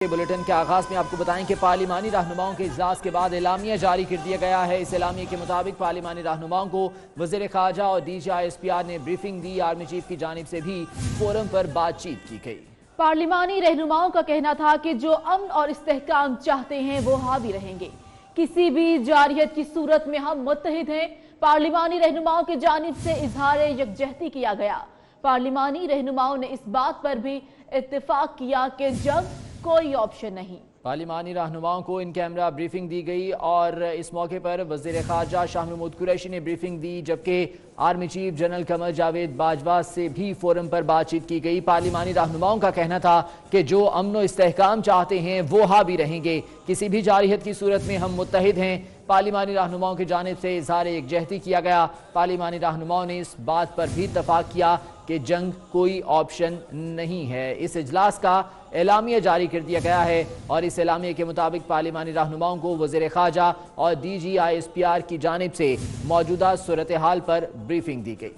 Bulletin के आगाज में आपको बताएं कि पार्लिमानी रहनुमाओं के इजलास के बाद एलामिया जारी कर दिया गया है। इस एलामिया के मुताबिक पार्लिमानी रहनुमाओं को वज़ीर ख़ारजा और DGI-SPR ने ब्रीफिंग दी। आर्मी चीफ की जानिब से भी फोरम पर बातचीत की गई। पार्लिमानी रहनुमाओं का कहना था कि जो अमन और इस्तेहकाम चाहते हैं वो हावी रहेंगे, किसी भी जारियत की सूरत में हम मुत्तहिद हैं। पार्लिमानी रहनुमाओं की जानिब से इजहार यकजहती किया गया। पार्लिमानी रहनुमाओं ने इस बात पर भी इत्तेफाक किया कि जंग कोई ऑप्शन नहीं। पार्लिमानी रहनुमाओं को इन कैमरा ब्रीफिंग दी गई और इस मौके पर वज़ीर ख़ारजा शाह महमूद कुरैशी ने ब्रीफिंग दी, जबकि army chief general Qamar Javed Bajwa से भी फोरम पर बातचीत की गई। पार्लिमानी रहनुमाओं का कहना था कि जो अमन व इस्तेहकाम चाहते हैं वो हावी रहेंगे, किसी भी जारियत की सूरत में हम मुत्तहिद हैं। पार्लिमानी रहनुमाओं की जानिब से इजहार यकजहती किया गया। पार्लिमानी रहनुमाओं ने इस बात पर भी इत्तफाक किया कि जंग कोई ऑप्शन नहीं है। इस इजलास का एलामिया जारी कर दिया गया है और इस एलामिया के मुताबिक पार्लिमानी रहनुमाओं को वज़ीर ख़ारजा और DGI-SPR की जानिब से मौजूदा सूरत हाल पर ब्रीफिंग दी गई।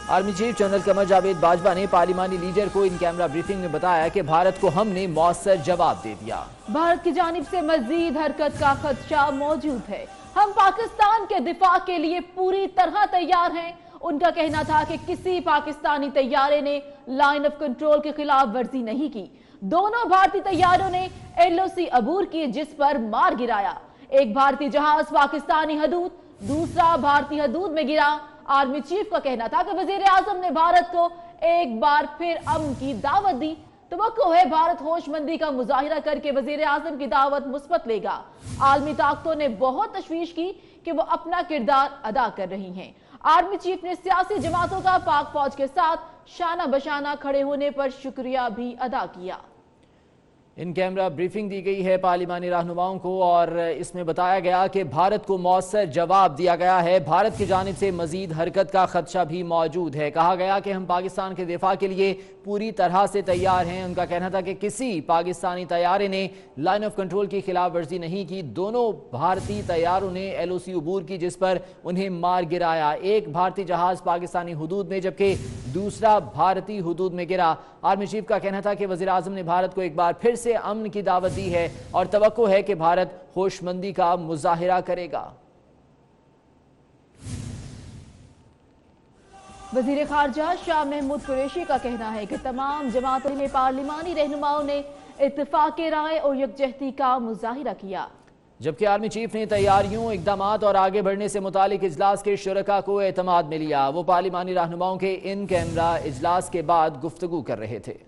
Army chief general Qamar Javed Bajwa ने पार्लिमानी लीडर को इन कैमरा ब्रीफिंग में बताया कि भारत को हमने मौसर जवाब दे दिया। भारत की जानिब से मजीद हरकत का खदशा मौजूद है। हम पाकिस्तान के दिफा के लिए पूरी तरह तैयार हैं। उनका कहना था कि किसी पाकिस्तानी तैयारे ने लाइन ऑफ कंट्रोल के खिलाफ वर्जी नहीं की। दोनों भारतीय तैयारों ने LOC अबूर की, जिस पर मार गिराया। एक भारतीय जहाज पाकिस्तानी हदूद, दूसरा भारतीय हदूद में गिरा। आर्मी चीफ का कहना था कि वजीर आजम ने भारत को एक बार फिर अमन की दावत दी। तवक्को है भारत होशमंदी का मुजाहिरा करके वजीर आजम की दावत मुस्बत लेगा। आलमी ताकतों ने बहुत तशवीश की कि वो अपना किरदार अदा कर रही हैं। आर्मी चीफ ने सियासी जमातों का पाक फौज के साथ शाना बशाना खड़े होने पर शुक्रिया भी अदा किया। इन कैमरा ब्रीफिंग दी गई है पार्लिमानी रहनुमाओं को और इसमें बताया गया कि भारत को मौसर जवाब दिया गया है। भारत की जानिब से मजीद हरकत का खदशा भी मौजूद है। कहा गया कि हम पाकिस्तान के दिफा के लिए पूरी तरह से तैयार हैं। उनका कहना था कि किसी पाकिस्तानी तैयारे ने लाइन ऑफ कंट्रोल की खिलाफ वर्जी नहीं की। दोनों भारतीय तैयारों ने LOC अबूर की, जिस पर उन्हें मार गिराया। एक भारतीय जहाज पाकिस्तानी हुदूद में जबकि दूसरा भारतीय हुदूद में गिरा। आर्मी चीफ का कहना था कि वज़ीर आज़म ने भारत को एक बार फिर से अमन की दावत दी है और तवक्को है कि भारत होशमंदी का मुजाहिरा करेगा। वज़ीर ख़ारजा शाह महमूद कुरैशी का कहना है कि तमाम जमातों में पार्लिमानी रहनुमाओं ने इत्तेफाक राय और यकजहती का मुजाहिरा किया, जबकि आर्मी चीफ ने तैयारियों, इक़दामात और आगे बढ़ने से मुतालिक इजलास के शुरका को एतमाद में लिया। वो पार्लिमानी रहनुमाओं के इन कैमरा इजलास के बाद गुफ्तगू कर रहे थे।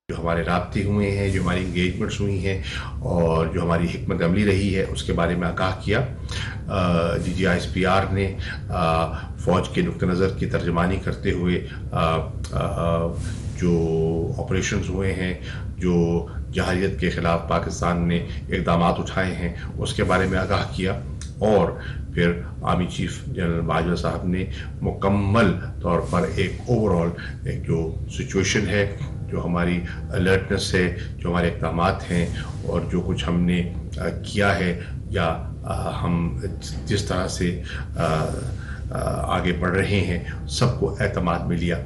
जो हमारे राब्ते हुए हैं, जो हमारी इंगेजमेंट्स हुई हैं और जो हमारी हिकमत अमली रही है उसके बारे में आगाह किया। DGI-SPR ने फ़ौज के नुक्ते नज़र की तर्जमानी करते हुए जो ऑपरेशंस हुए हैं, जो जहारियत के ख़िलाफ़ पाकिस्तान ने इक़दामात उठाए हैं उसके बारे में आगाह किया। और फिर आर्मी चीफ जनरल बाजवा साहब ने मुकम्मल तौर पर एक ओवरऑल एक जो सिचुएशन है, जो हमारी अलर्टनेस है, जो हमारे इक़दामात हैं और जो कुछ हमने किया है या हम जिस तरह से आगे बढ़ रहे हैं, सबको एतमाद में लिया।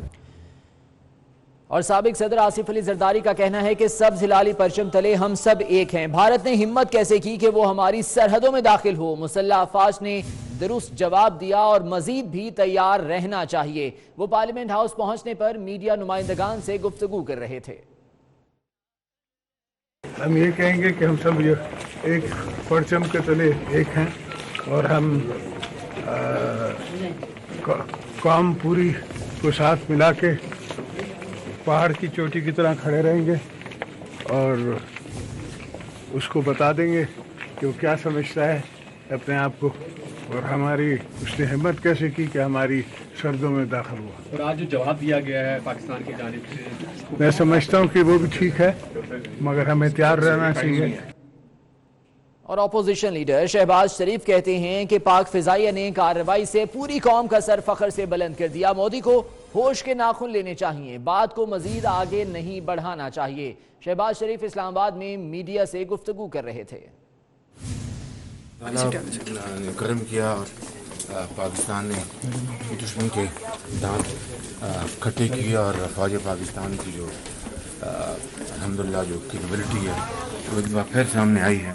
और साबिक सदर आसिफ अली जरदारी का कहना है कि सब हिलाली परचम तले हम सब एक हैं। भारत ने हिम्मत कैसे की कि वो हमारी सरहदों में दाखिल हो। मुसल्लह अफवाज ने दुरुस्त जवाब दिया और मजीद भी तैयार रहना चाहिए। वो पार्लियामेंट हाउस पहुंचने पर मीडिया नुमाइंदगान से गुफ्तगू कर रहे थे। हम ये कहेंगे कि हम सब ये एक परचम के तले एक हैं और हम कौम पूरी को साथ मिला के पहाड़ की चोटी की तरह खड़े रहेंगे और उसको बता देंगे कि वो क्या समझता है अपने आप को और हमारी उसने हिम्मत कैसे की कि हमारी सरहदों में दाखिल हुआ। और आज जो जवाब दिया गया है पाकिस्तान की जानिब से, मैं समझता हूँ कि वो भी ठीक है, मगर हमें तैयार रहना चाहिए। और अपोजिशन लीडर शहबाज शरीफ कहते हैं कि पाक फिजाइया ने कार्रवाई से पूरी कौम का सर फखर से बुलंद कर दिया। मोदी को होश के नाखून लेने चाहिए, बात को मजीद आगे नहीं बढ़ाना चाहिए। शहबाज शरीफ इस्लामाबाद में मीडिया से गुफ्तगू कर रहे थे। गर्म किया और पाकिस्तान ने दुश्मन के दांत खट्टे किए और फ़ौज पाकिस्तान की जो अल्हम्दुलिल्लाह जो कैपेबिलिटी है वो एक बार फिर सामने आई है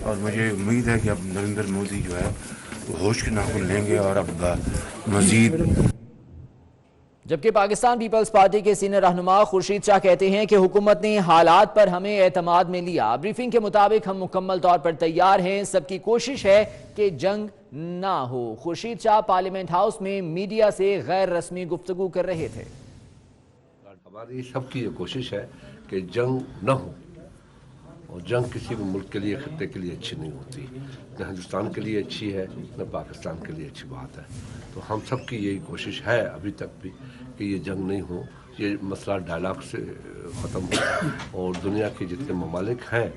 और मुझे उम्मीद है कि अब नरेंद्र मोदी जो है वो होश के नाखून लेंगे और अब मज़ीद। जबकि पाकिस्तान पीपल्स पार्टी के सीनियर रहनुमा खुर्शीद शाह कहते हैं कि हुकूमत ने हालात पर हमें एतमाद में लिया। ब्रीफिंग के मुताबिक हम मुकम्मल तौर पर तैयार हैं, सबकी कोशिश है कि जंग ना हो। खुर्शीद शाह पार्लियामेंट हाउस में मीडिया से गैर रस्मी गुफ्तगू कर रहे थे। हमारी सबकी ये कोशिश है कि जंग न हो, और जंग किसी भी मुल्क के लिए, खत्ते के लिए अच्छी नहीं होती, न हिंदुस्तान के लिए अच्छी है न पाकिस्तान के लिए अच्छी बात है। तो हम सब की यही कोशिश है अभी तक भी कि ये जंग नहीं हो, ये मसला डायलॉग से ख़त्म हो और दुनिया के जितने ममालिक हैं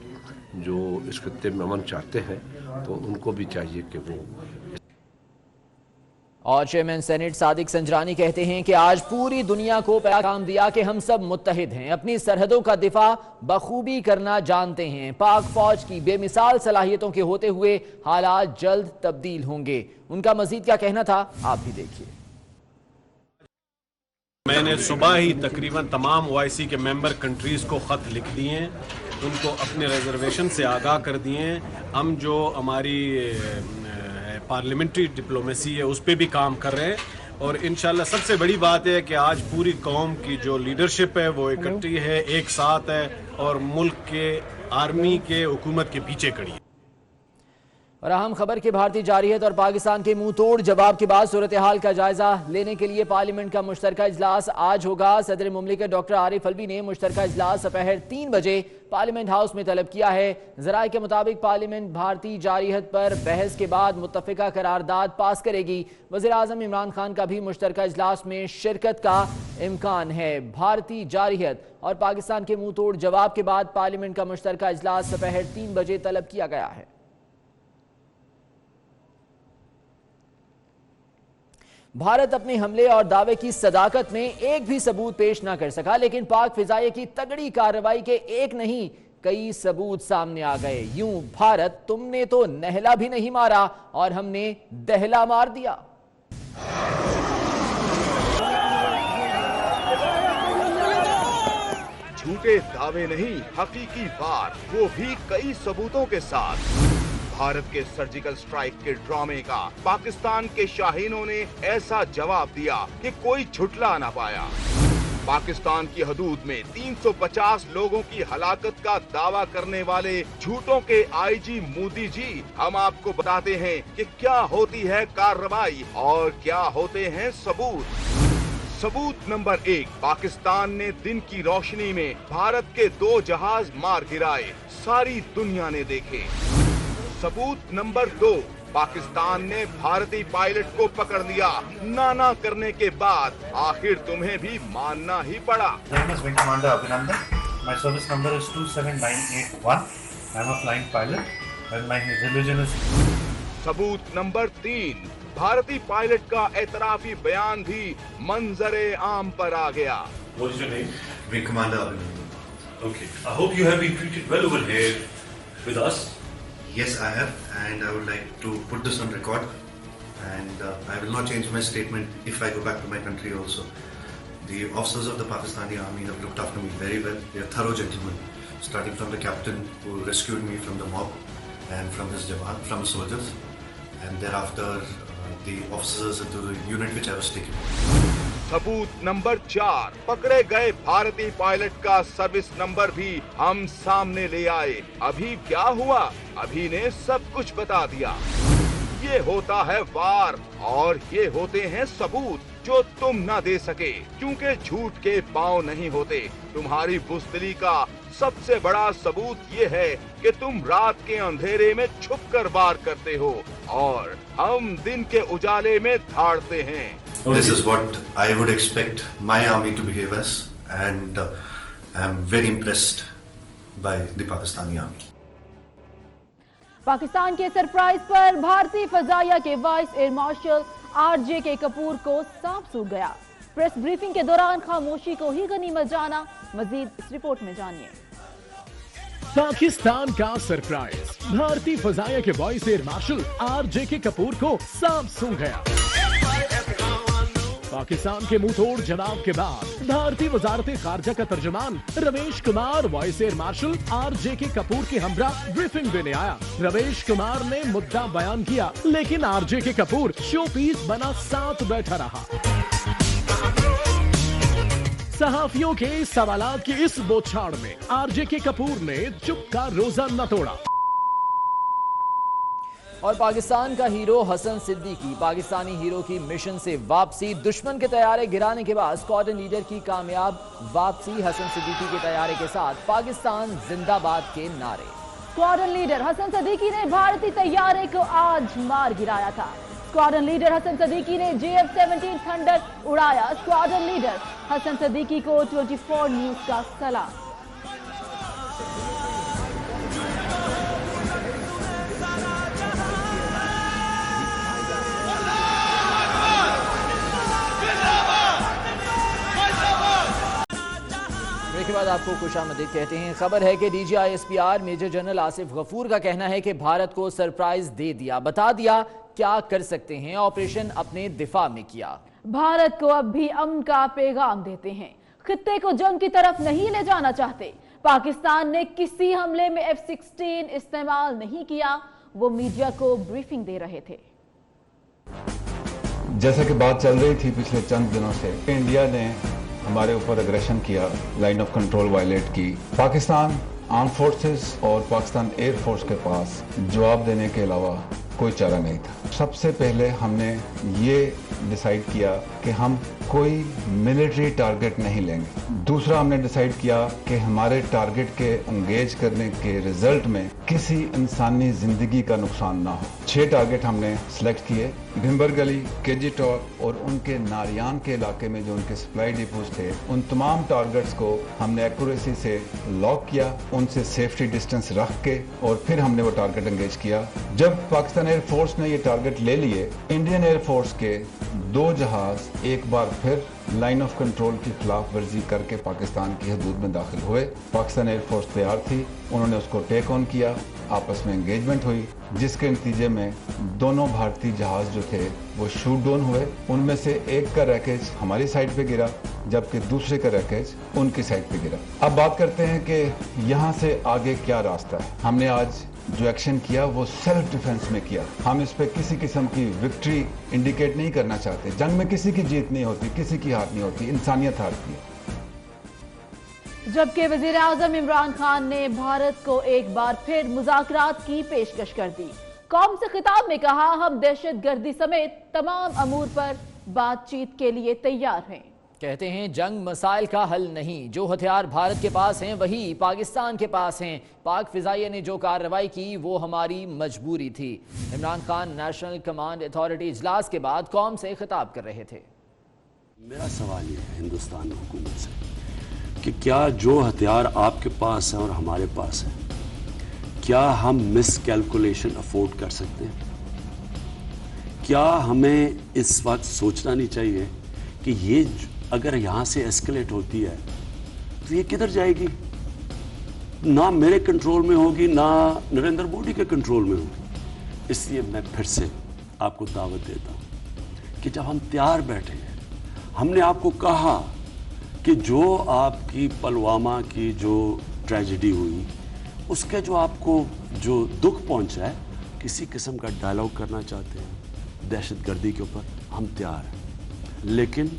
जो इस खत्ते में अमन चाहते हैं तो उनको भी चाहिए कि वो। और चेयरमैन सेनेट सादिक संजरानी कहते हैं कि आज पूरी दुनिया को पैगाम दिया कि हम सब मुत्तहिद हैं, अपनी सरहदों का दिफा बखूबी करना जानते हैं। पाक फौज की बेमिसाल सलाहियतों के होते हुए हालात जल्द तब्दील होंगे। उनका मजीद क्या कहना था आप भी देखिए। मैंने सुबह ही तकरीबन तमाम OIC के मेंबर कंट्रीज़ को ख़त लिख दिए हैं, उनको अपने रिजर्वेशन से आगाह कर दिए हैं। हम जो हमारी पार्लियामेंट्री डिप्लोमेसी है उस पर भी काम कर रहे हैं और इंशाल्लाह सबसे बड़ी बात है कि आज पूरी कौम की जो लीडरशिप है वो इकट्ठी है, एक साथ है और मुल्क के आर्मी के हुकूमत के पीछे खड़ी है। और अहम खबर की भारतीय जारहियत और पाकिस्तान के मुंह तोड़ जवाब के बाद सूरत हाल का जायजा लेने के लिए पार्लियामेंट का मुश्तरका इजलास आज होगा। सदर मुमलिकत डॉक्टर आरिफ अलवी ने मुश्तरका इजलास दोपहर 3 बजे पार्लियामेंट हाउस में तलब किया है। जराये के मुताबिक पार्लियामेंट भारतीय जारहियत पर बहस के बाद मुत्तफिका करारदाद पास करेगी। वज़ीर आज़म इमरान खान का भी मुश्तरका इजलास में शिरकत का इम्कान है। भारतीय जारहियत और पाकिस्तान के मुंह तोड़ जवाब के बाद पार्लियामेंट का मुश्तरका इजलास दोपहर 3 बजे तलब किया गया है। भारत अपने हमले और दावे की सदाकत में एक भी सबूत पेश ना कर सका, लेकिन पाक फिजाइये की तगड़ी कार्रवाई के एक नहीं कई सबूत सामने आ गए। यूं भारत तुमने तो नहला भी नहीं मारा और हमने दहला मार दिया। झूठे दावे नहीं, हकीकी वार, वो भी कई सबूतों के साथ। भारत के सर्जिकल स्ट्राइक के ड्रामे का पाकिस्तान के शाहीनों ने ऐसा जवाब दिया कि कोई झुठला ना पाया। पाकिस्तान की हदूद में 350 लोगों की हलाकत का दावा करने वाले झूठों के IG मोदी जी, हम आपको बताते हैं कि क्या होती है कार्रवाई और क्या होते हैं सबूत। सबूत नंबर 1, पाकिस्तान ने दिन की रोशनी में भारत के 2 जहाज मार गिराए, सारी दुनिया ने देखे। सबूत नंबर 2, पाकिस्तान ने भारतीय पायलट को पकड़ लिया। नाना करने के बाद आखिर तुम्हें भी मानना ही पड़ा। Wing Commander Abhinandan. My service number is 27981. I am a flying pilot and my religion is. सबूत नंबर 3, भारतीय पायलट का एतराफी बयान भी मंजरे आम पर आ गया। What is your name? Wing Commander Abhinandan. Okay. I hope you have been treated well over here with us. Yes, I have, and I would like to put this on record, and I will not change my statement if I go back to my country also. The officers of the Pakistani army have looked after me very well. They are thorough gentlemen, starting from the captain who rescued me from the mob and from his jawan, from the soldiers, and thereafter the officers of the unit which I was taken. सबूत number 4, पकड़े गए भारतीय pilot का service number भी हम सामने ले आए। अभी क्या हुआ, अभी ने सब कुछ बता दिया। ये होता है वार और ये होते हैं सबूत जो तुम ना दे सके, क्योंकि झूठ के पांव नहीं होते। तुम्हारी बुज़दिली का सबसे बड़ा सबूत ये है कि तुम रात के अंधेरे में छुपकर वार करते हो और हम दिन के उजाले में धाड़ते हैं। This is what I would expect my army to behave as, and I am very impressed by the Pakistani army. Pakistan के सरप्राइज पर भारतीय फजाइया के vice air marshal RJ Kapoor को सांप सूख गया। प्रेस ब्रीफिंग के दौरान खामोशी को ही गनीमत जाना। मजीद इस रिपोर्ट में जानिए। पाकिस्तान का सरप्राइज, भारतीय फजाइया के voice air marshal RJK Kapoor को सांप सूंघ गया। पाकिस्तान के मुंह तोड़ जवाब के बाद भारतीय वजारत खारजा का तर्जुमान Ramesh Kumar vice air marshal RJK Kapoor के हमरा ब्रीफिंग देने आया। रमेश कुमार ने मुद्दा बयान किया, लेकिन RJK कपूर शो पीस बना साथ बैठा रहा। सहाफियों के सवालात की इस बौछार में RJK कपूर ने चुप का रोजा न तोड़ा। और पाकिस्तान का हीरो हसन सिद्दीकी पाकिस्तानी हीरो की मिशन से वापसी। दुश्मन के तैयारे गिराने के बाद स्क्वाड्रन लीडर की कामयाब वापसी। हसन सिद्दीकी के तैयारे के साथ पाकिस्तान जिंदाबाद के नारे। स्क्वाड्रन लीडर हसन सिद्दीकी ने भारतीय तैयारे को आज मार गिराया था। स्क्वाड्रन लीडर हसन सिद्दीकी ने JF-17 थंडर उड़ाया। स्क्वाड्रन लीडर हसन सिद्दीकी को 24 न्यूज का सलाम। के बाद आपको खुशामदीद कहते हैं। खबर है कि DGI-SPR major general Asif Ghafoor का कहना है कि भारत को सरप्राइज दे दिया, बता दिया क्या कर सकते हैं, ऑपरेशन अपने दिफा में किया। भारत को अब भी अमन का पैगाम देते हैं, खित्ते को जंग की तरफ नहीं ले जाना चाहते। पाकिस्तान ने किसी हमले में F-16 इस्तेमाल नहीं किया, वो मीडिया को ब्रीफिंग दे रहे थे। जैसा कि बात चल रही थी पिछले चंद दिनों से, इंडिया ने हमारे ऊपर अग्रेशन किया, लाइन ऑफ कंट्रोल वायलेट की। पाकिस्तान आर्म फोर्सेस और पाकिस्तान एयर फोर्स के पास जवाब देने के अलावा कोई चारा नहीं था। सबसे पहले हमने ये डिसाइड किया कि हम कोई मिलिट्री टारगेट नहीं लेंगे। दूसरा हमने डिसाइड किया कि हमारे टारगेट के एंगेज करने के रिजल्ट में किसी इंसानी जिंदगी का नुकसान ना हो। 6 टारगेट हमने सिलेक्ट किए। भिम्बर गली, केजी टॉर और उनके नारियान के इलाके में जो उनके सप्लाई डिपोज थे, उन तमाम टारगेट्स को हमने एक्यूरेसी से लॉक किया, उनसे सेफ्टी डिस्टेंस रख के, और फिर हमने वो टारगेट एंगेज किया। जब पाकिस्तान एयर फोर्स ने ये टारगेट ले लिए, इंडियन एयर फोर्स के 2 जहाज एक बार फिर लाइन ऑफ कंट्रोल की खिलाफ वर्जी करके पाकिस्तान की हदूद में दाखिल हुए। पाकिस्तान एयर फोर्स तैयार थी, उन्होंने उसको टेक ऑन किया, आपस में एंगेजमेंट हुई, जिसके नतीजे में दोनों भारतीय जहाज जो थे वो शूट डाउन हुए। उनमें से एक का रैकेज हमारी साइड पे गिरा, जबकि दूसरे का रैकेज उनकी साइड पे गिरा। अब बात करते हैं कि यहाँ से आगे क्या रास्ता है। हमने आज जो एक्शन किया वो सेल्फ डिफेंस में किया। हम इस पे किसी किस्म की विक्ट्री इंडिकेट नहीं करना चाहते। जंग में किसी की जीत नहीं होती, किसी की हार नहीं होती, इंसानियत हारती है। जबकि वजीर आजम इमरान खान ने भारत को एक बार फिर मुज़ाकरात की पेशकश कर दी। कौम से खिताब में कहा, हम दहशतगर्दी समेत तमाम अमूर पर बातचीत के लिए तैयार हैं। कहते हैं जंग मसाइल का हल नहीं, जो हथियार भारत के पास हैं वही पाकिस्तान के पास हैं। पाक फिजाइया ने जो कार्रवाई की वो हमारी मजबूरी थी। Imran Khan national command authority इजलास के बाद कौम से खिताब कर रहे थे। मेरा सवाल ये है हिंदुस्तान हुकूमत से कि क्या जो हथियार आपके पास है और हमारे पास है, क्या हम मिस कैलकुलेशन अफोर्ड कर सकते हैं? क्या हमें इस वक्त सोचना नहीं चाहिए कि ये अगर यहाँ से एस्केलेट होती है तो ये किधर जाएगी? ना मेरे कंट्रोल में होगी, ना नरेंद्र मोदी के कंट्रोल में होगी। इसलिए मैं फिर से आपको दावत देता हूँ कि जब हम तैयार बैठे हैं, हमने आपको कहा कि जो आपकी पुलवामा की जो ट्रेजेडी हुई, उसके जो आपको जो दुख पहुंचा है, किसी किस्म का डायलॉग करना चाहते हैं दहशतगर्दी के ऊपर, हम तैयार हैं। लेकिन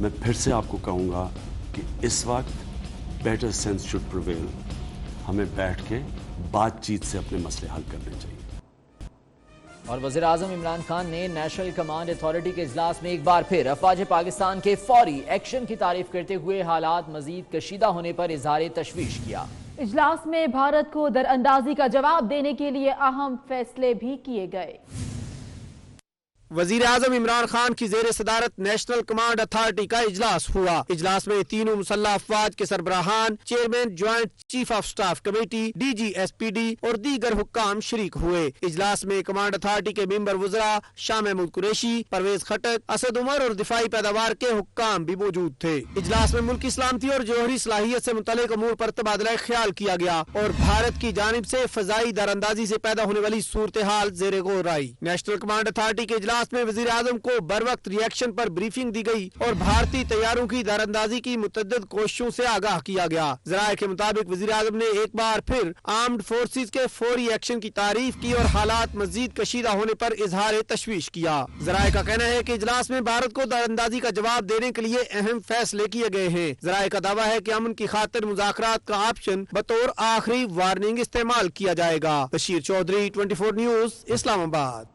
मैं फिर से आपको कहूँगा कि इस वक्त बेटर सेंस शुड प्रिवेल। हमें बैठ के बातचीत से अपने मसले हल करने चाहिए। और वज़ीर आज़म इमरान खान ने नेशनल कमांड अथॉरिटी के इजलास में एक बार फिर अफवाज पाकिस्तान के फौरी एक्शन की तारीफ करते हुए हालात मजीद कशीदा होने पर इजहार तशवीश किया। इजलास में भारत को दरअंदाजी का जवाब देने के लिए अहम फैसले भी किए गए। वजीर आजम इमरान खान की जेर सदारत नेशनल कमांड अथॉरिटी का इजलास हुआ। इजलास में तीनों मुसल्लह अफवाज के सरबराहान, chairman joint chief of staff committee, DG SPD और दीगर हुक्काम शरीक हुए। इजलास में कमांड अथॉरिटी के मेंबर वुज़रा शाह महमूद कुरैशी, परवेज खटक, असद उमर और दिफाई पैदावार के हुक्काम भी मौजूद थे। इजलास में मुल्क की सलामती और जौहरी सलाहियत से मुतल्लिक अमूर पर तबादला ख्याल किया गया और भारत की जानिब से फजाई दरअंदाजी से पैदा होने वाली सूरत हाल जेर गौर आई। नेशनल कमांड अथॉरिटी के इजलास में वजीर आजम को बर वक्त रिएक्शन पर ब्रीफिंग दी गई और भारतीय तैयारों की दरअंदाजी की मुतअद्दिद कोशिशों से आगाह किया गया। ज़राए के मुताबिक वजीर आजम ने एक बार फिर आर्म्ड फोर्सेज के फौरी एक्शन की तारीफ की और हालात मजीद कशीदा होने पर इजहार तशवीश किया। ज़राए का कहना है कि इजलास में भारत को दरअंदाजी का जवाब देने के लिए अहम फैसले किए गए हैं। ज़राए का दावा है कि अमन की खातिर मुज़ाकरात का ऑप्शन बतौर आखिरी वार्निंग इस्तेमाल किया जाएगा। बशीर चौधरी, 24 न्यूज़, इस्लामाबाद।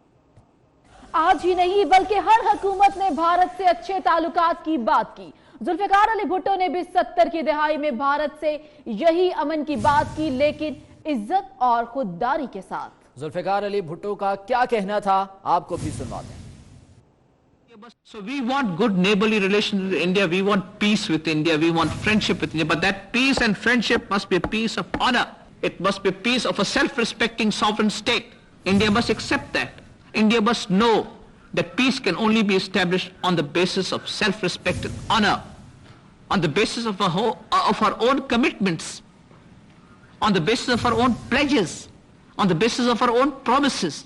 आज ही नहीं बल्कि हर हुकूमत ने भारत से अच्छे ताल्लुकात की बात की। जुल्फिकार अली भुट्टो ने भी 70 की दहाई में भारत से यही अमन की बात की, लेकिन इज्जत और खुददारी के साथ। जुल्फिकार अली भुट्टो का क्या कहना था, आपको भी सुनवा दें। So we want good neighborly relations with India, we want peace with India, we want friendship with India, but that peace and friendship must be a peace of honor. It must be a peace of a self-respecting sovereign state. India must accept that. India must know that peace can only be established on the basis of self-respect and honor, on the basis of our own commitments, on the basis of our own pledges, on the basis of our own promises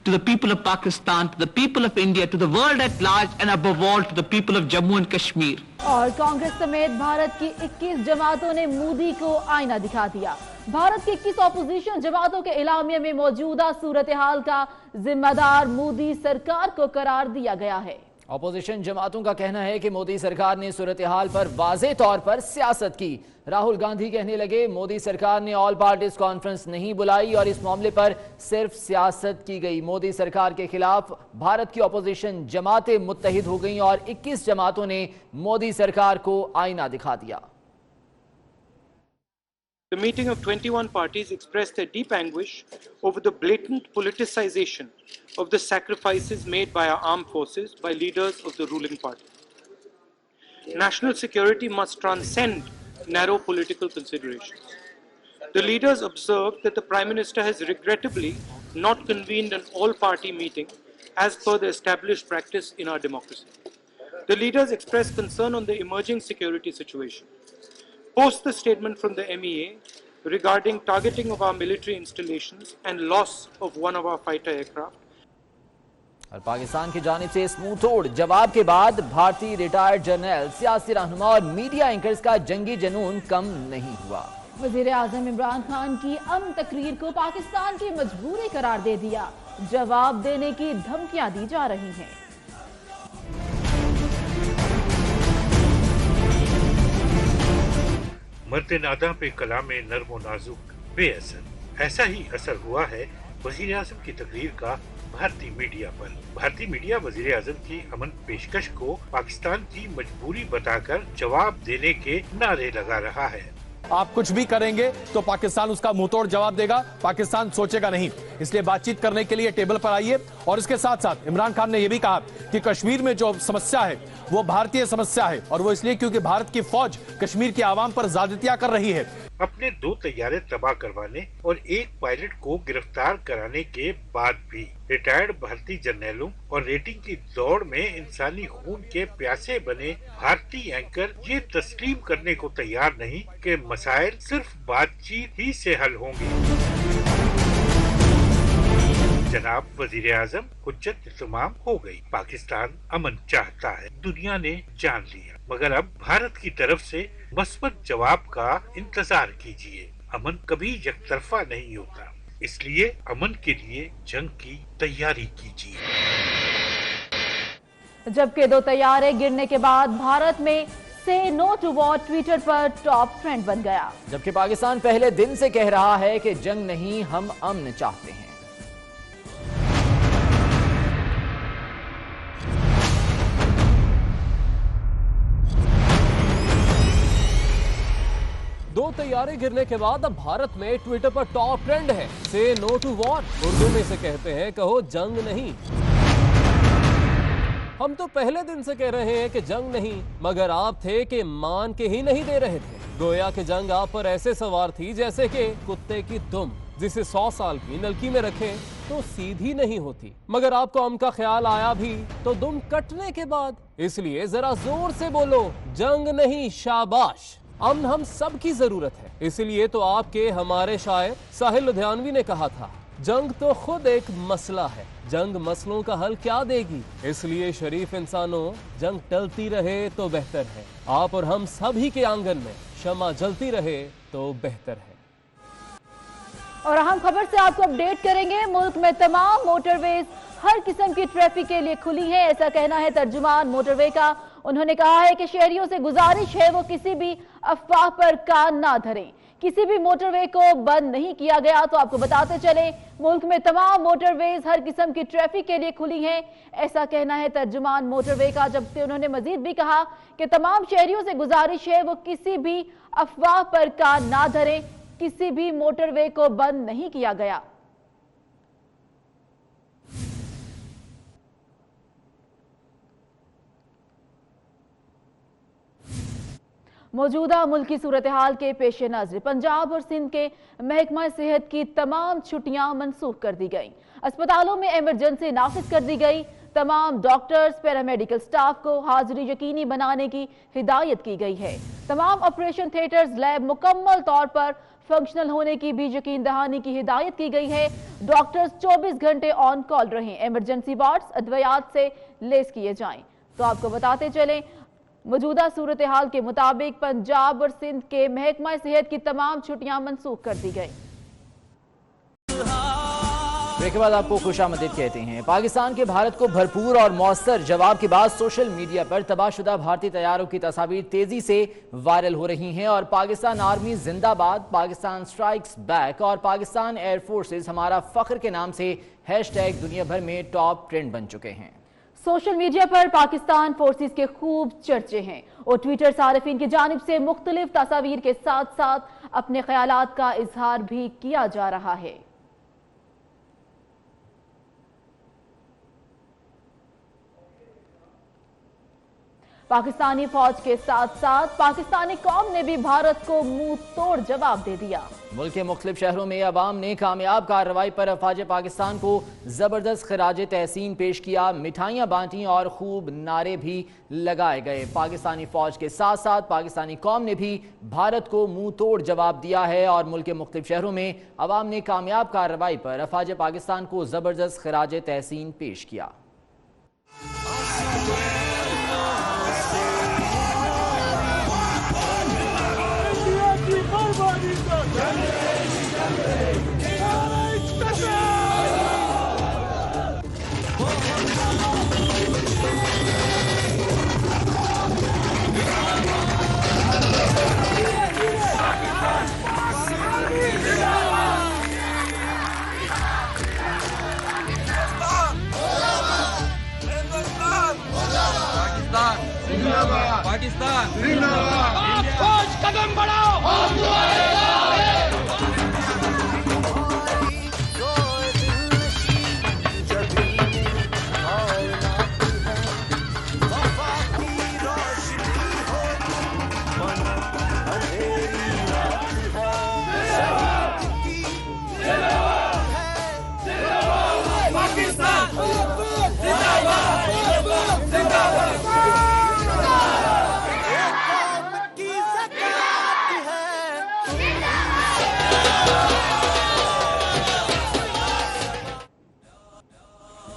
to the people of Pakistan, to the people of India, to the world at large, and above all to the people of Jammu and Kashmir. और कांग्रेस समेत भारत की 21 जमातों ने मोदी को आईना दिखा दिया। भारत की 21 ऑपोजिशन जमातों के इलामिया में मौजूदा सूरत हाल का जिम्मेदार मोदी सरकार को करार दिया गया है। अपोजिशन जमातों का कहना है कि मोदी सरकार ने सूरत हाल पर वाज़ेह तौर पर सियासत की। राहुल गांधी कहने लगे, मोदी सरकार ने ऑल पार्टीज कॉन्फ्रेंस नहीं बुलाई और इस मामले पर सिर्फ सियासत की गई। मोदी सरकार के खिलाफ भारत की अपोजिशन जमातें मुत्तहिद हो गईं और 21 जमातों ने मोदी सरकार को आईना दिखा दिया। The meeting of 21 parties expressed their deep anguish over the blatant politicization of the sacrifices made by our armed forces by leaders of the ruling party. National security must transcend narrow political considerations. The leaders observed that the Prime Minister has regrettably not convened an all-party meeting as per the established practice in our democracy. The leaders expressed concern on the emerging security situation. Post the statement from the MEA regarding targeting of our military installations and loss of one of our fighter aircraft. और पाकिस्तान की जानिब से इस मुंह तोड़ जवाब के बाद भारतीय रिटायर्ड जनरल, सियासी रहनुमा और मीडिया एंकर्स का जंगी जनून कम नहीं हुआ। वजीर आजम इमरान खान की अमन तकरीर को पाकिस्तान की मजबूरी करार दे दिया। जवाब देने की धमकियां दी जा रही हैं। मर्द नादा पे कलाम नर्म व नाजुक बेअसर, ऐसा ही असर हुआ है वजीर आजम की तकरीर का भारतीय मीडिया पर। भारतीय मीडिया वजीर आजम की अमन पेशकश को पाकिस्तान की मजबूरी बताकर जवाब देने के नारे लगा रहा है। आप कुछ भी करेंगे तो पाकिस्तान उसका मुंहतोड़ जवाब देगा, पाकिस्तान सोचेगा नहीं। इसलिए बातचीत करने के लिए टेबल पर आइए। और इसके साथ साथ इमरान खान ने यह भी कहा कि कश्मीर में जो समस्या है वो भारतीय समस्या है और वो इसलिए क्योंकि भारत की फौज कश्मीर की आवाम पर ज्यादतियां कर रही है। अपने 2 तैयारे तबाह करवाने और 1 पायलट को गिरफ्तार कराने के बाद भी रिटायर्ड भारतीय जर्नलों और रेटिंग की दौड़ में इंसानी खून के प्यासे बने भारतीय एंकर ये तस्लीम करने को तैयार नहीं कि मसाइल सिर्फ बातचीत ही से हल होंगे। जनाब वजीर आजम, हुज्जत इत्माम हो गई। पाकिस्तान अमन चाहता है, दुनिया ने जान लिया, मगर अब भारत की तरफ से मस्बत जवाब का इंतजार कीजिए। अमन कभी यकतरफा नहीं होता, इसलिए अमन के लिए जंग की तैयारी कीजिए। जबकि 2 तैयारे गिरने के बाद भारत में से नो टू वॉर ट्विटर पर टॉप ट्रेंड बन गया। जबकि पाकिस्तान पहले दिन से कह रहा है कि जंग नहीं, हम अमन चाहते हैं। दो तैयारे गिरने के बाद अब भारत में ट्विटर पर टॉप ट्रेंड है से नो टू वॉर। उर्दू में से कहते हैं कहो जंग नहीं। हम तो पहले दिन से कह रहे हैं कि जंग नहीं, मगर आप थे कि मान के ही नहीं दे रहे थे। गोया कि जंग आप पर ऐसे सवार थी जैसे कि कुत्ते की दुम, जिसे 100 साल की नलकी में रखें तो सीधी नहीं होती, मगर आपको हम का ख्याल आया भी तो दुम कटने के बाद। इसलिए जरा जोर से बोलो, जंग नहीं शाबाश। अमन हम सब की जरूरत है। इसलिए तो आपके हमारे शायर साहिल लुधियानवी ने कहा था, जंग तो खुद एक मसला है, जंग मसलों का हल क्या देगी। इसलिए शरीफ इंसानों, जंग टलती रहे तो बेहतर है। आप और हम सभी के आंगन में शमा जलती रहे तो बेहतर है। और अहम खबर से आपको अपडेट करेंगे। मुल्क में तमाम मोटरवेज हर किस्म की ट्रैफिक के लिए खुली है, ऐसा कहना है तर्जुमान मोटरवे का। उन्होंने कहा है कि शहरियों से गुजारिश है वो किसी भी अफवाह पर कान ना धरें। किसी भी मोटरवे को बंद नहीं किया गया। तो आपको बताते चले, मुल्क में तमाम मोटरवेज हर किस्म की ट्रैफिक के लिए खुली हैं, ऐसा कहना है तर्जुमान मोटरवे का। जबकि उन्होंने मजीद भी कहा कि तमाम शहरियों से गुजारिश है वो किसी भी अफवाह पर कान ना धरें, किसी भी मोटरवे को बंद नहीं किया गया। मौजूदा मुल्की सूरत हाल के पेश नज़र पंजाब और सिंध के महकमा सेहत की तमाम छुट्टियां मनसूख कर दी गई। अस्पतालों में इमरजेंसी नाफिज कर दी गई। तमाम डॉक्टर्स, पैरामेडिकल स्टाफ को हाजिरी यकीनी बनाने की हिदायत की गई है। तमाम ऑपरेशन थिएटर्स, लैब मुकम्मल तौर पर फंक्शनल होने की भी यकीन दहानी की हिदायत की गई है। डॉक्टर्स 24 घंटे ऑन कॉल रहें। इमरजेंसी वार्ड्स अद्वियात से लेस किए जाएं। तो आपको बताते चलें, मौजूदा सूरत हाल के मुताबिक पंजाब और सिंध के महकमा सेहत की तमाम छुट्टियां मनसूख कर दी गई। ब्रेक के बाद आपको खुशामदीद कहते हैं। पाकिस्तान के भारत को भरपूर और मौसर जवाब के बाद सोशल मीडिया पर तबाहशुदा भारतीय तैयारों की तस्वीर तेजी से वायरल हो रही हैं और पाकिस्तान आर्मी जिंदाबाद, पाकिस्तान स्ट्राइक्स बैक और पाकिस्तान एयर फोर्सेस हमारा फख्र के नाम से हैशटैग दुनिया भर में टॉप ट्रेंड बन चुके हैं। सोशल मीडिया पर पाकिस्तान फोर्सेस के खूब चर्चे हैं और ट्विटर सारिफीन की जानिब से मुख्तलिफ तस्वीर के साथ साथ अपने ख्यालात का इजहार भी किया जा रहा है। पाकिस्तानी फौज के साथ साथ पाकिस्तानी कौम ने भी भारत को मुंह तोड़ जवाब दे दिया। मुल्क के मुख्तलिफ शहरों में अवाम ने कामयाब कार्रवाई पर अफवाज पाकिस्तान को जबरदस्त खराज तहसीन पेश किया, मिठाइयां बांटी और खूब नारे भी लगाए गए। पाकिस्तानी फौज के साथ साथ पाकिस्तानी कौम ने भी भारत को मुंह तोड़ जवाब दिया है और मुल्क के मुख्तलिफ शहरों में अवाम ने कामयाब कार्रवाई पर अफवाज पाकिस्तान को जबरदस्त खराज तहसीन पेश किया। पाकिस्तान जिंदाबाद। फौज कदम बढ़ाओ।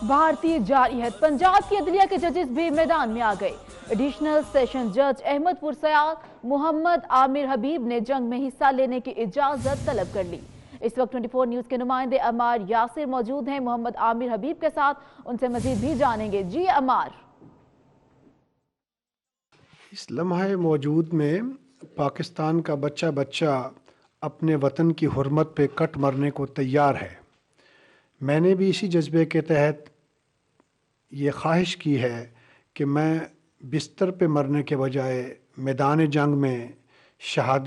भारतीय जारियत पंजाब की अदलिया के जजेस भी मैदान में आ गए। एडिशनल सेशन जज अहमदपुर सयाल मोहम्मद आमिर हबीब ने जंग में हिस्सा लेने की इजाजत तलब कर ली। इस वक्त 24 न्यूज के नुमाइंदे अमार यासिर मौजूद हैं मोहम्मद आमिर हबीब के साथ, उनसे मजीद भी जानेंगे। जी अमार। इस लम्हे मौजूद में पाकिस्तान का बच्चा बच्चा अपने वतन की हुर्मत पे कट मरने को तैयार है। मैंने भी इसी जज्बे के तहत ये ख्वाहिश की है कि मैं बिस्तर पे मरने के बजाय मैदान जंग में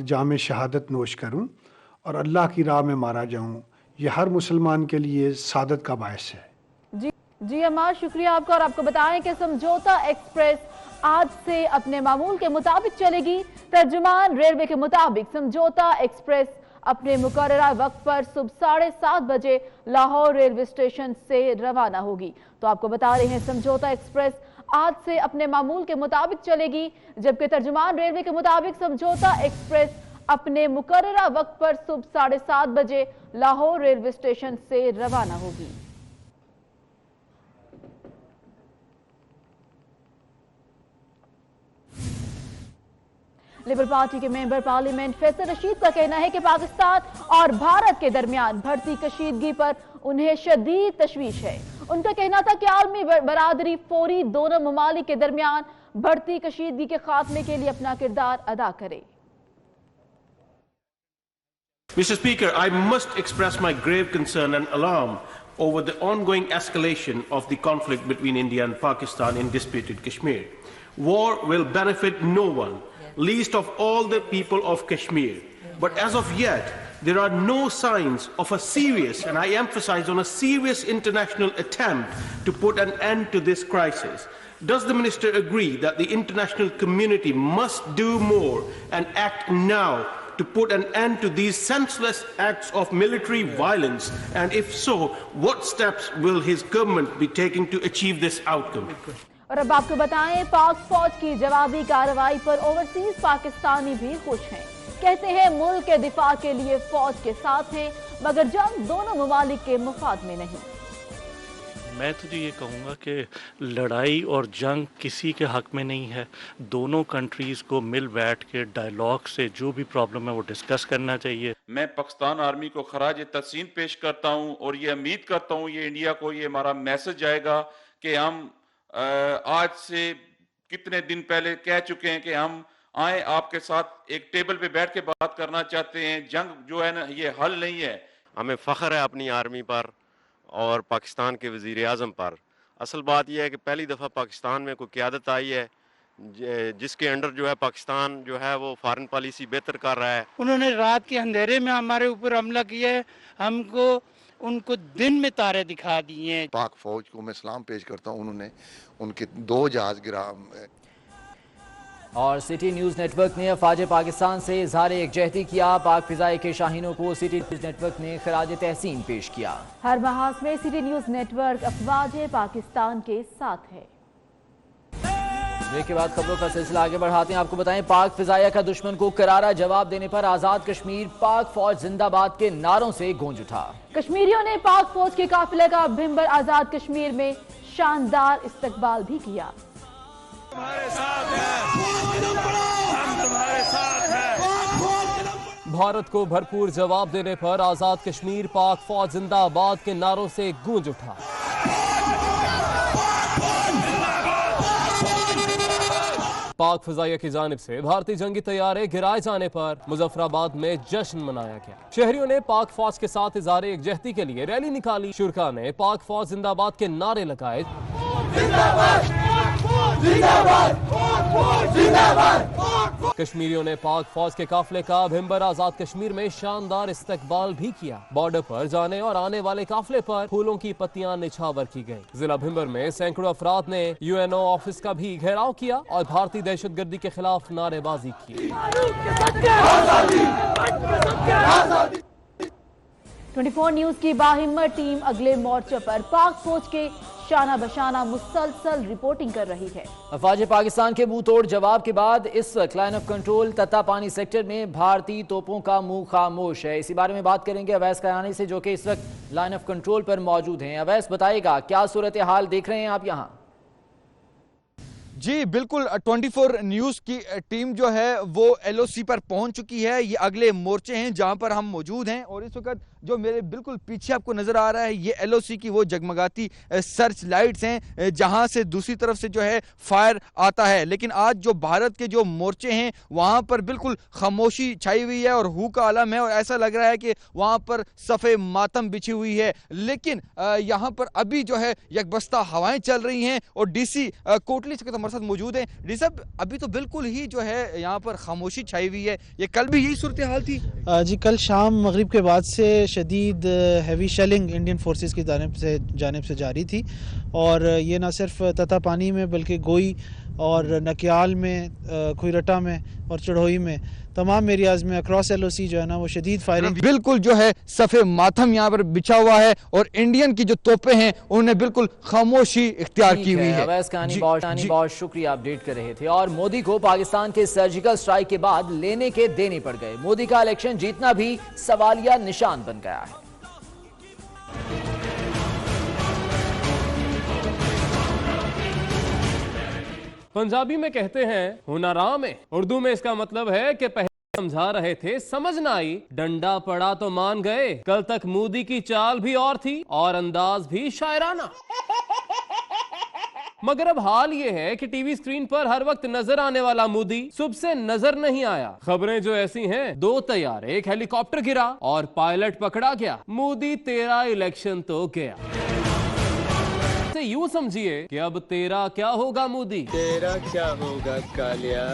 जाम शहादत नोश करूं और अल्लाह की राह में मारा जाऊं। यह हर मुसलमान के लिए सादत का बायस है। जी जी अमार, शुक्रिया आपका। और आपको बताएं कि समझौता एक्सप्रेस आज से अपने मामूल के मुताबिक चलेगी। तर्जुमान रेलवे के मुताबिक समझौता एक्सप्रेस अपने मुकर्ररा वक्त पर सुबह 7:30 बजे लाहौर रेलवे स्टेशन से रवाना होगी। तो आपको बता रहे हैं समझौता एक्सप्रेस आज से अपने मामूल के मुताबिक चलेगी, जबकि तर्जुमान रेलवे के मुताबिक समझौता एक्सप्रेस अपने मुकर्ररा वक्त पर सुबह 7:30 बजे लाहौर रेलवे स्टेशन से रवाना होगी। लिबरल पार्टी के मेंबर पार्लियामेंट फैसल रशीद का कहना है कि पाकिस्तान और भारत के दरमियान बढ़ती कशीदगी पर उन्हें शदीद तशवीश है। उनका कहना था कि आलमी बरादरी फौरी दोनों ममालिक के दरमियान बढ़ती कशीदगी के खात्मे के लिए अपना किरदार अदा करे। Mr. Speaker, I must express my grave concern and alarm over the ongoing escalation of the conflict between India and Pakistan in disputed Kashmir. War will benefit no one, least of all the people of Kashmir. But as of yet, there are no signs of a serious, and I emphasize on a serious international attempt to put an end to this crisis. Does the Minister agree that the international community must do more and act now to put an end to these senseless acts of military violence? And if so, what steps will his government be taking to achieve this outcome? और अब आपको बताएं, पाक फौज की जवाबी कार्रवाई पर ओवरसीज पाकिस्तानी भी खुश हैं। कहते हैं मुल्क के दिफा के लिए फौज के साथ हैं, मगर जंग दोनों ममालिक के मुफाद में नहीं। मैं तो ये कहूँगा कि लड़ाई और जंग किसी के हक में नहीं है। दोनों कंट्रीज़ को मिल बैठ के डायलॉग से जो भी प्रॉब्लम है वो डिस्कस करना चाहिए। मैं पाकिस्तान आर्मी को खराज तहसीन पेश करता हूँ और ये उम्मीद करता हूँ ये इंडिया को ये हमारा मैसेज आएगा कि हम आज से कितने दिन पहले कह चुके हैं कि हम आए आपके साथ एक टेबल पे बैठ के बात करना चाहते हैं। जंग जो है ना ये हल नहीं है। हमें फ़ख्र है अपनी आर्मी पर और पाकिस्तान के वज़ीर आज़म पर। असल बात यह है कि पहली दफ़ा पाकिस्तान में कोई क़यादत आई है जिसके अंडर जो है पाकिस्तान जो है वो फॉरेन पॉलिसी बेहतर कर रहा है। उन्होंने रात के अंधेरे में हमारे ऊपर हमला किया है, हमको उनको दिन में तारे दिखा दिए। पाक फौज को मैं सलाम पेश करता हूँ, उन्होंने उनके 2 जहाज गिरा। और सिटी न्यूज़ नेटवर्क ने अफवाज पाकिस्तान से इजहार यकजहती किया। पाक फिजाई के शाहीनों को सिटी न्यूज़ नेटवर्क ने खराज तहसीन पेश किया। हर महाज में सिटी न्यूज़ नेटवर्क अफवाज पाकिस्तान के साथ है। ब्रेक के बाद खबरों का सिलसिला आगे बढ़ाते हैं। आपको बताएं, पाक फिजाया का दुश्मन को करारा जवाब देने पर आजाद कश्मीर पाक फौज जिंदाबाद के नारों से गूंज उठा। कश्मीरियों ने पाक फौज के काफिले का भिंबर आजाद कश्मीर में शानदार इस्तकबाल भी किया। तुम्हारे साथ है, हम तुम्हारे साथ हैं। भारत को भरपूर जवाब देने पर आजाद कश्मीर पाक फौज जिंदाबाद के नारों से गूंज उठा। पाक फिजाइया की जानिब से भारतीय जंगी तैयारे गिराए जाने पर मुजफ्फराबाद में जश्न मनाया गया। शहरियों ने पाक फौज के साथ इज़हार यकजहती के लिए रैली निकाली। शुरका ने पाक फौज जिंदाबाद के नारे लगाए। कश्मीरियों ने पाक फौज के काफिले का भिंबर आजाद कश्मीर में शानदार इस्तकबाल भी किया। बॉर्डर पर जाने और आने वाले काफिले पर फूलों की पत्तियां निछावर की गई। जिला भिंबर में सैकड़ों अफराद ने UNO ऑफिस का भी घेराव किया और भारतीय दहशतगर्दी के खिलाफ नारेबाजी की। 24 न्यूज की बाहिम्मत टीम अगले मोर्चे पर पाक फौज के शाना बशाना मुसलसल रिपोर्टिंग कर रही है। अफवाज पाकिस्तान के मुंह तोड़ जवाब के बाद इस वक्त लाइन ऑफ कंट्रोल तत्ता पानी सेक्टर में भारतीय तोपों का मुंह खामोश है। इसी बारे में बात करेंगे अवैस कयानी से, जो कि इस वक्त लाइन ऑफ कंट्रोल पर मौजूद हैं। अवैस, बताइएगा क्या सूरत हाल देख रहे हैं आप यहाँ? जी बिल्कुल, 24 न्यूज़ की टीम जो है वो LOC पर पहुंच चुकी है। ये अगले मोर्चे हैं जहां पर हम मौजूद हैं और इस वक्त जो मेरे बिल्कुल पीछे आपको नज़र आ रहा है ये LOC की वो जगमगाती सर्च लाइट्स हैं जहां से दूसरी तरफ से जो है फायर आता है। लेकिन आज जो भारत के जो मोर्चे हैं वहां पर बिल्कुल खामोशी छाई हुई है और हू का आलम है और ऐसा लग रहा है कि वहां पर सफ़े मातम बिछी हुई है। लेकिन यहाँ पर अभी जो है यकबस्ता हवाएं चल रही हैं और DC कोटली से हमारे साथ मौजूद हैं। डी साहब, अभी तो बिल्कुल ही जो है यहाँ पर खामोशी छाई हुई है, ये कल भी यही सूरत हाल थी? जी, कल शाम मगरिब के बाद से شدید ہیوی شیلنگ انڈین فورسز کی جانب سے جاری تھی، اور یہ نہ صرف تتا پانی میں بلکہ گوئی اور نکیال میں، کھوئرٹا میں اور چڑھوئی میں تمام ایریاز میں اکراس ایل او سی جو ہے نا وہ شدید فائرنگ بالکل جو ہے صف ماتم یہاں پر بچھا ہوا ہے، اور انڈین کی جو توپیں ہیں انہوں نے بالکل خاموشی اختیار کی ہوئی ہے۔ اویس کہانی بہت شکریہ، اپڈیٹ کر رہے تھے۔ اور مودی کو پاکستان کے سرجیکل سٹرائک کے بعد لینے کے دینے پڑ گئے، مودی کا الیکشن جیتنا بھی سوالیہ نشان بن گیا ہے۔ پنجابی میں کہتے ہیں ہنرام ہے، اردو میں اس کا مطلب ہے کہ پہلے سمجھا رہے تھے سمجھ نہ آئی، ڈنڈا پڑا تو مان گئے۔ کل تک مودی کی چال بھی اور تھی اور انداز بھی شاعرانہ، مگر اب حال یہ ہے کہ ٹی وی سکرین پر ہر وقت نظر آنے والا مودی صبح سے نظر نہیں آیا۔ خبریں جو ایسی ہیں، 2 طیارے، ایک ہیلی کاپٹر گرا اور پائلٹ پکڑا گیا، مودی تیرا الیکشن تو گیا۔ یوں سمجھیے کہ اب تیرا کیا ہوگا مودی، تیرا کیا ہوگا کالیا۔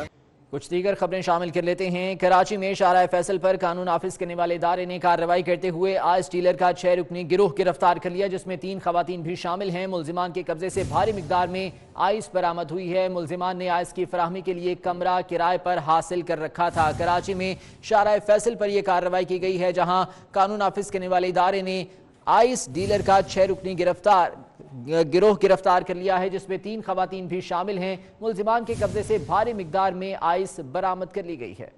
کچھ دیگر خبریں شامل کر لیتے ہیں۔ کراچی میں شارع فیصل پر قانون نافذ کرنے والے ادارے نے کارروائی کرتے ہوئے آئس ڈیلر کا 6 رکنی گروہ گرفتار کر لیا، جس میں 3 خواتین بھی شامل ہیں۔ ملزمان کے قبضے سے بھاری مقدار میں آئس برآمد ہوئی ہے۔ ملزمان نے آئس کی فراہمی کے لیے کمرہ کرائے پر حاصل کر رکھا تھا۔ کراچی میں شارع فیصل پر یہ کارروائی کی گئی ہے، جہاں قانون نافذ کرنے والے ادارے نے آئس ڈیلر کا 6 رکنی گروہ گرفتار کر لیا ہے، جس میں 3 خواتین بھی شامل ہیں۔ ملزمان کے قبضے سے بھاری مقدار میں آئس برآمد کر لی گئی ہے۔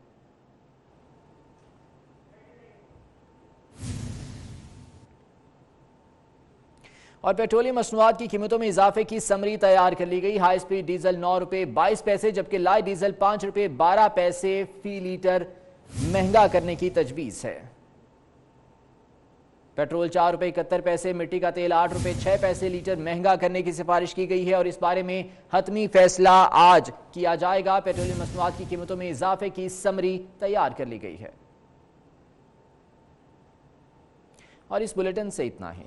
اور پیٹرولیم مصنوعات کی قیمتوں میں اضافے کی سمری تیار کر لی گئی۔ ہائی سپیڈ ڈیزل 9 روپے 22 پیسے جبکہ لائٹ ڈیزل 5 روپے 12 پیسے فی لیٹر مہنگا کرنے کی تجویز ہے۔ پیٹرول 4 روپے 71 پیسے، مٹی کا تیل 8 روپے 6 پیسے لیٹر مہنگا کرنے کی سفارش کی گئی ہے، اور اس بارے میں حتمی فیصلہ آج کیا جائے گا۔ پیٹرولیم مصنوعات کی قیمتوں میں اضافے کی سمری تیار کر لی گئی ہے۔ اور اس بلیٹن سے اتنا ہی۔